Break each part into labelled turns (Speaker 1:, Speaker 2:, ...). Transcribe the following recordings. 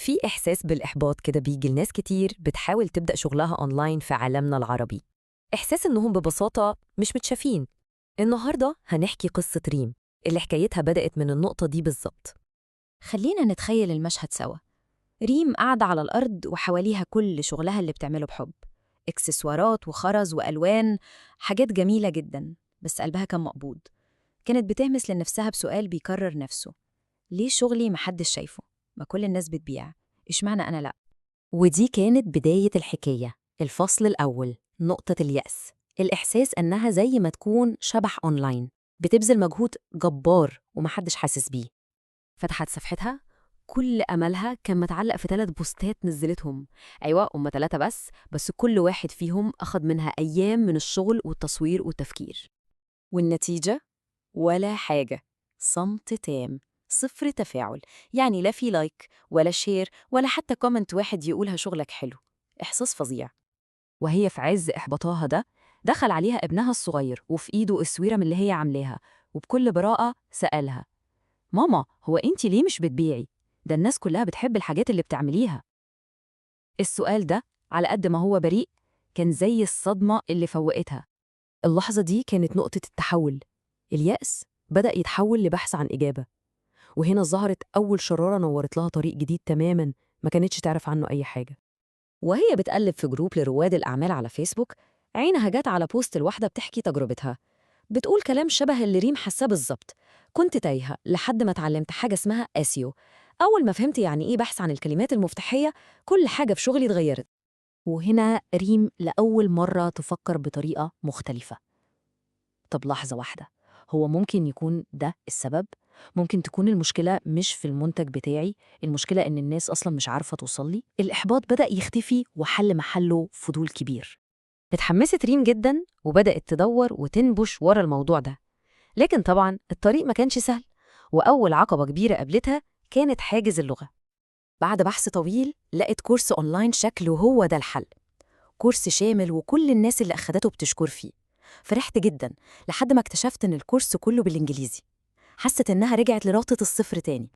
Speaker 1: في إحساس بالإحباط كده بيجي لناس كتير بتحاول تبدأ شغلها أونلاين في عالمنا العربي. إحساس إنهم ببساطة مش متشافين. النهاردة هنحكي قصة ريم اللي حكايتها بدأت من النقطة دي بالظبط.
Speaker 2: خلينا نتخيل المشهد سوا. ريم قاعدة على الأرض وحواليها كل شغلها اللي بتعمله بحب، إكسسوارات وخرز وألوان، حاجات جميلة جدا، بس قلبها كان مقبوض. كانت بتهمس لنفسها بسؤال بيكرر نفسه: ليه شغلي محدش شايفه؟ ما كل الناس بتبيع، إشمعنى أنا لأ؟
Speaker 1: ودي كانت بداية الحكاية، الفصل الأول، نقطة اليأس. الإحساس إنها زي ما تكون شبح أونلاين بتبذل مجهود جبار ومحدش حاسس بيه. فتحت صفحتها، كل أملها كان متعلق في 3 بوستات نزلتهم. أيوة، هم 3 بس كل واحد فيهم أخد منها أيام من الشغل والتصوير والتفكير. والنتيجة؟ ولا حاجة. صمت تام، صفر تفاعل. يعني لا في لايك ولا شير ولا حتى كومنت واحد يقولها شغلك حلو. إحساس فظيع. وهي في عز إحباطها ده، دخل عليها ابنها الصغير وفي إيده السويرة من اللي هي عاملاها، وبكل براءة سألها: ماما، هو أنتِ ليه مش بتبيعي؟ ده الناس كلها بتحب الحاجات اللي بتعمليها. السؤال ده على قد ما هو بريء، كان زي الصدمة اللي فوقتها. اللحظة دي كانت نقطة التحول. اليأس بدأ يتحول لبحث عن إجابة، وهنا ظهرت أول شرارة نورت لها طريق جديد تماماً ما كانتش تعرف عنه أي حاجة. وهي بتقلب في جروب لرواد الأعمال على فيسبوك، عينها جت على بوست الواحدة بتحكي تجربتها، بتقول كلام شبه اللي ريم حاساه بالظبط. كنت تايهة لحد ما اتعلمت حاجة اسمها SEO. أول ما فهمت يعني إيه بحث عن الكلمات المفتاحية، كل حاجة في شغلي اتغيرت. وهنا ريم لأول مرة تفكر بطريقة مختلفة. طب لحظة واحدة، هو ممكن يكون ده السبب؟ ممكن تكون المشكلة مش في المنتج بتاعي، المشكلة إن الناس أصلا مش عارفة توصل لي؟ الإحباط بدأ يختفي وحل محله فضول كبير. اتحمست ريم جدا وبدأت تدور وتنبش ورا الموضوع ده. لكن طبعا الطريق ما كانش سهل، وأول عقبة كبيرة قابلتها كانت حاجز اللغة. بعد بحث طويل لقت كورس أونلاين شكله هو ده الحل، كورس شامل وكل الناس اللي أخدته بتشكر فيه. فرحت جدا لحد ما اكتشفت إن الكورس كله بالإنجليزي. حست إنها رجعت لنقطة الصفر تاني.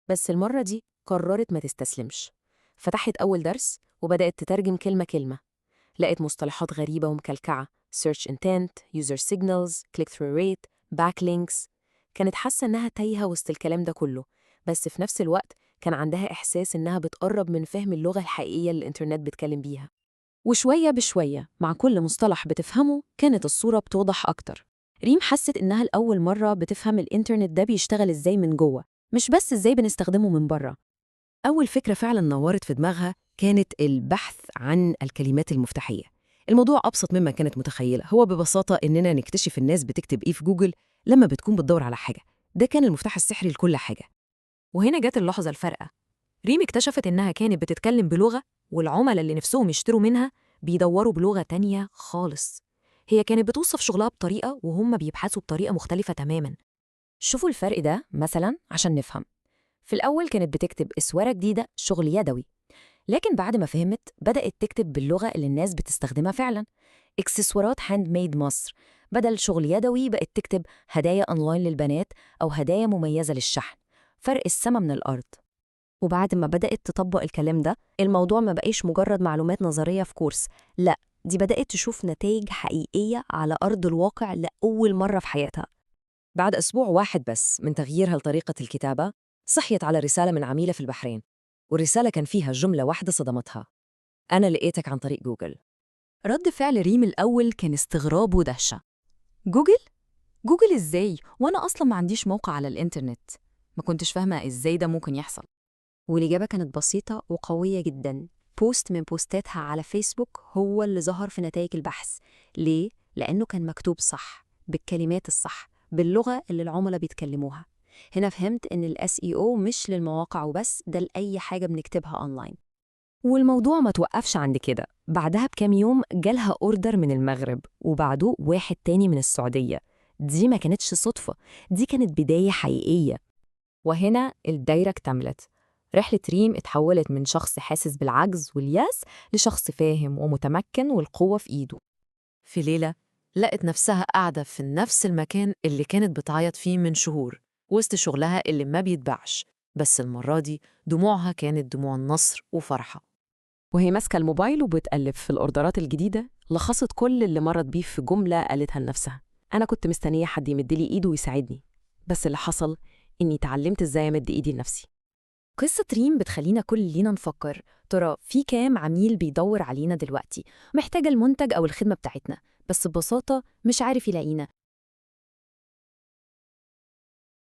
Speaker 1: بس المرة دي قررت ما تستسلمش. فتحت أول درس وبدأت تترجم كلمة كلمة. لقت مصطلحات غريبة ومكلكعة: search intent, user signals, click-through rate, backlinks. كانت حاسة إنها تايهة وسط الكلام ده كله، بس في نفس الوقت كان عندها إحساس إنها بتقرب من فهم اللغة الحقيقية اللي الإنترنت بتكلم بيها. وشوية بشوية مع كل مصطلح بتفهمه كانت الصورة بتوضح أكتر. ريم حست إنها لأول مرة بتفهم الإنترنت ده بيشتغل إزاي من جوه، مش بس إزاي بنستخدمه من بره. أول فكرة فعلا نورت في دماغها كانت البحث عن الكلمات المفتاحية. الموضوع أبسط مما كانت متخيلة، هو ببساطة إننا نكتشف الناس بتكتب إيه في جوجل لما بتكون بتدور على حاجة. ده كان المفتاح السحري لكل حاجة. وهنا جت اللحظة الفارقة. ريم اكتشفت إنها كانت بتتكلم بلغة، والعملاء اللي نفسهم يشتروا منها بيدوروا بلغة تانية خالص. هي كانت بتوصف شغلها بطريقة وهم بيبحثوا بطريقة مختلفة تماماً. شوفوا الفرق ده مثلاً عشان نفهم. في الأول كانت بتكتب إسوارة جديدة، شغل يدوي. لكن بعد ما فهمت بدأت تكتب باللغة اللي الناس بتستخدمها فعلاً، إكسسوارات هاند ميد مصر. بدل شغل يدوي بقت تكتب هدايا أونلاين للبنات أو هدايا مميزة للشحن. فرق السما من الأرض. وبعد ما بدأت تطبق الكلام ده، الموضوع ما بقيش مجرد معلومات نظرية في كورس، لا، دي بدأت تشوف نتائج حقيقية على أرض الواقع لأول مرة في حياتها. بعد أسبوع واحد بس من تغييرها لطريقة الكتابة، صحيت على رسالة من عميلة في البحرين، والرسالة كان فيها جملة واحدة صدمتها: أنا لقيتك عن طريق جوجل. رد فعل ريم الأول كان استغراب ودهشة. جوجل؟ جوجل إزاي؟ وأنا أصلا ما عنديش موقع على الإنترنت. ما كنتش فاهمة إزاي ده ممكن يحصل. والإجابة كانت بسيطة وقوية جدا. بوست من بوستاتها على فيسبوك هو اللي ظهر في نتائج البحث. ليه؟ لأنه كان مكتوب صح، بالكلمات الصح، باللغة اللي العملاء بيتكلموها. هنا فهمت إن ال SEO مش للمواقع وبس، ده لأي حاجة بنكتبها أونلاين. والموضوع ما توقفش عند كده. بعدها بكام يوم جالها أوردر من المغرب، وبعده واحد تاني من السعودية. دي ما كانتش صدفة، دي كانت بداية حقيقية. وهنا الدايرة اكتملت. رحلة ريم اتحولت من شخص حاسس بالعجز والياس لشخص فاهم ومتمكن والقوة في إيده. في ليلة لقت نفسها قاعدة في نفس المكان اللي كانت بتعيط فيه من شهور، وسط شغلها اللي ما بيتباعش، بس المرة دي دموعها كانت دموع النصر وفرحة.
Speaker 3: وهي ماسكة الموبايل وبتقلب في الأوردرات الجديدة لخصت كل اللي مرت بيه في جملة قالتها لنفسها: أنا كنت مستنية حد يمدلي إيده ويساعدني، بس اللي حصل إني اتعلمت إزاي أمد إيدي لنفسي.
Speaker 2: قصة ريم بتخلينا كلنا نفكر، ترى في كام عميل بيدور علينا دلوقتي محتاج المنتج أو الخدمة بتاعتنا، بس ببساطة مش عارف يلاقينا،